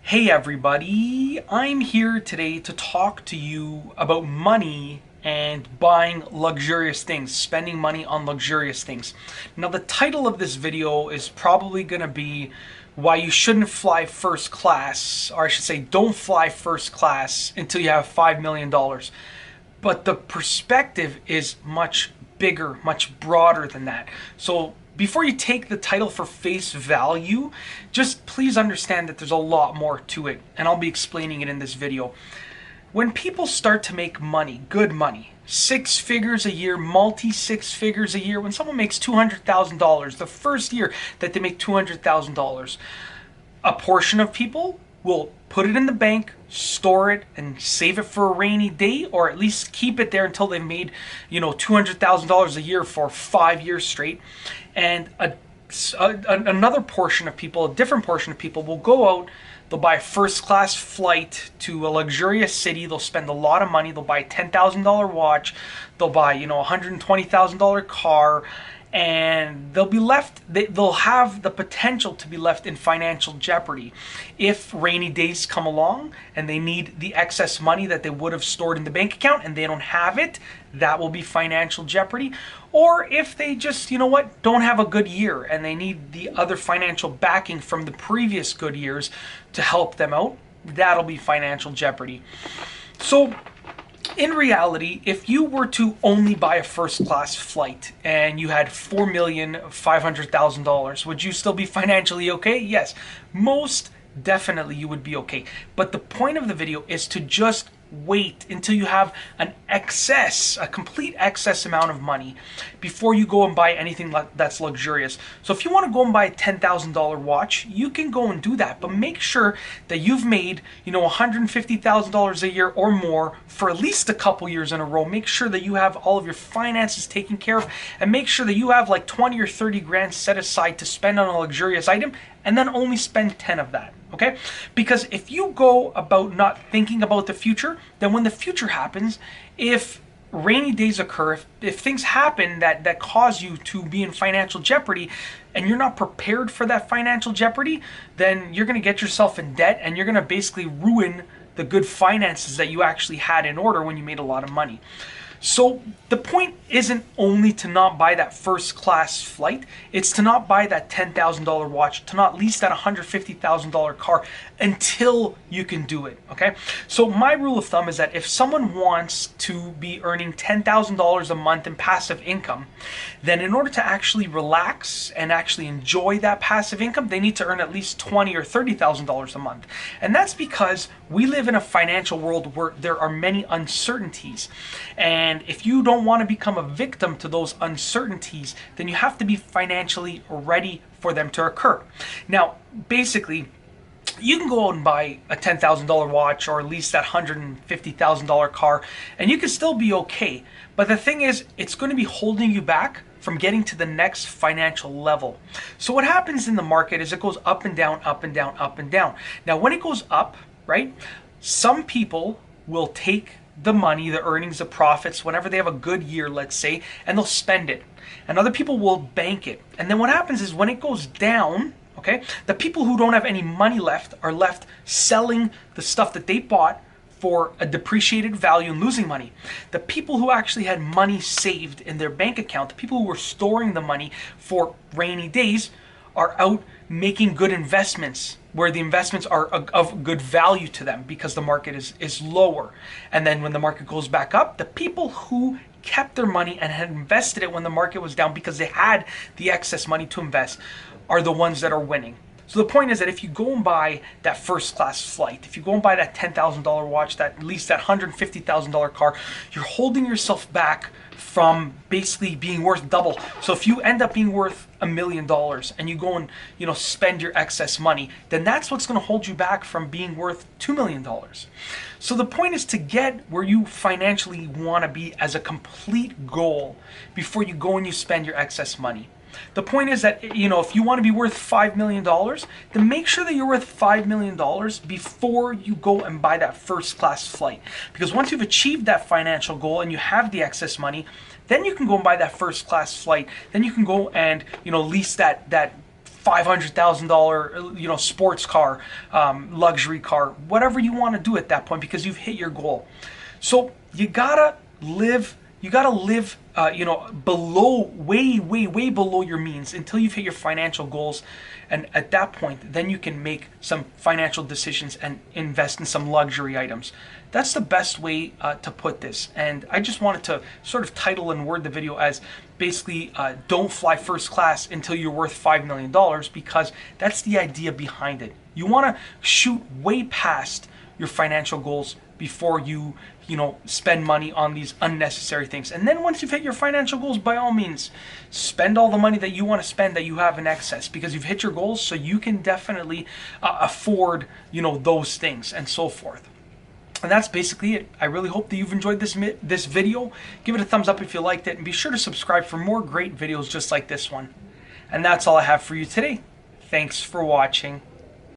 Hey everybody, I'm here today to talk to you about money and buying luxurious things, spending money on luxurious things. Now the title of this video is probably going to be why you shouldn't fly first class, or I should say don't fly first class until you have $5 million. But the perspective is much bigger, much broader than that. So before you take the title for face value, just please understand that there's a lot more to it, and I'll be explaining it in this video. When people start to make money, good money, six figures a year, multi-six figures a year, when someone makes $200,000, the first year that they make $200,000, a portion of people will put it in the bank, store it, and save it for a rainy day, or at least keep it there until they've made, $200,000 a year for 5 years straight. And another portion of people, a different portion of people, will go out. They'll buy a first class flight to a luxurious city. They'll spend a lot of money. They'll buy a $10,000 watch. They'll buy, a $120,000 car. And they'll be left, they'll have the potential to be left in financial jeopardy if rainy days come along and they need the excess money that they would have stored in the bank account and they don't have it. That will be financial jeopardy. Or if they just, don't have a good year and they need the other financial backing from the previous good years to help them out, that'll be financial jeopardy. So in reality, if you were to only buy a first class flight and you had $4,500,000, would you still be financially okay? Yes, most definitely you would be okay. But the point of the video is to just wait until you have a complete excess amount of money before you go and buy anything that's luxurious. So if you want to go and buy a $10,000 watch, you can go and do that, but make sure that you've made, $150,000 a year or more for at least a couple years in a row. Make sure that you have all of your finances taken care of, and make sure that you have like 20 or 30 grand set aside to spend on a luxurious item, and then only spend 10 of that. Okay? Because if you go about not thinking about the future, then when the future happens, if rainy days occur, if things happen that cause you to be in financial jeopardy and you're not prepared for that financial jeopardy, then you're going to get yourself in debt and you're going to basically ruin the good finances that you actually had in order when you made a lot of money. So the point isn't only to not buy that first class flight, it's to not buy that $10,000 watch, to not lease that $150,000 car until you can do it, okay? So my rule of thumb is that if someone wants to be earning $10,000 a month in passive income, then in order to actually relax and actually enjoy that passive income, they need to earn at least $20,000 or $30,000 a month. And that's because we live in a financial world where there are many uncertainties. And if you don't want to become a victim to those uncertainties, then you have to be financially ready for them to occur. Now, basically, you can go out and buy a $10,000 watch or at least that $150,000 car, and you can still be okay. But the thing is, it's going to be holding you back from getting to the next financial level. So what happens in the market is it goes up and down, up and down, up and down. Now, when it goes up, right, some people will take the money, the earnings, the profits, whenever they have a good year, let's say, and they'll spend it. And other people will bank it. And then what happens is when it goes down, okay, the people who don't have any money left are left selling the stuff that they bought for a depreciated value and losing money. The people who actually had money saved in their bank account, the people who were storing the money for rainy days, are out making good investments where the investments are of good value to them because the market is lower. And then when the market goes back up, the people who kept their money and had invested it when the market was down because they had the excess money to invest are the ones that are winning. So the point is that if you go and buy that first class flight, if you go and buy that $10,000 watch, that at least that $150,000 car, you're holding yourself back from basically being worth double. So if you end up being worth $1 million and you go and spend your excess money, then that's what's going to hold you back from being worth $2 million. So the point is to get where you financially want to be as a complete goal before you go and you spend your excess money. The point is that, if you want to be worth $5 million, then make sure that you're worth $5 million before you go and buy that first class flight. Because once you've achieved that financial goal and you have the excess money, then you can go and buy that first class flight. Then you can go and, lease that $500,000, sports car, luxury car, whatever you want to do at that point, because you've hit your goal. So you gotta live. Below, way below your means until you've hit your financial goals. And at that point, then you can make some financial decisions and invest in some luxury items. That's the best way to put this. And I just wanted to sort of title and word the video as basically don't fly first class until you're worth $5 million, because that's the idea behind it. You want to shoot way past your financial goals before you spend money on these unnecessary things. And then once you've hit your financial goals, by all means, spend all the money that you want to spend that you have in excess, because you've hit your goals, so you can definitely afford those things and so forth. And that's basically it. I really hope that you've enjoyed this video. Give it a thumbs up if you liked it, and be sure to subscribe for more great videos just like this one. And that's all I have for you today. Thanks for watching.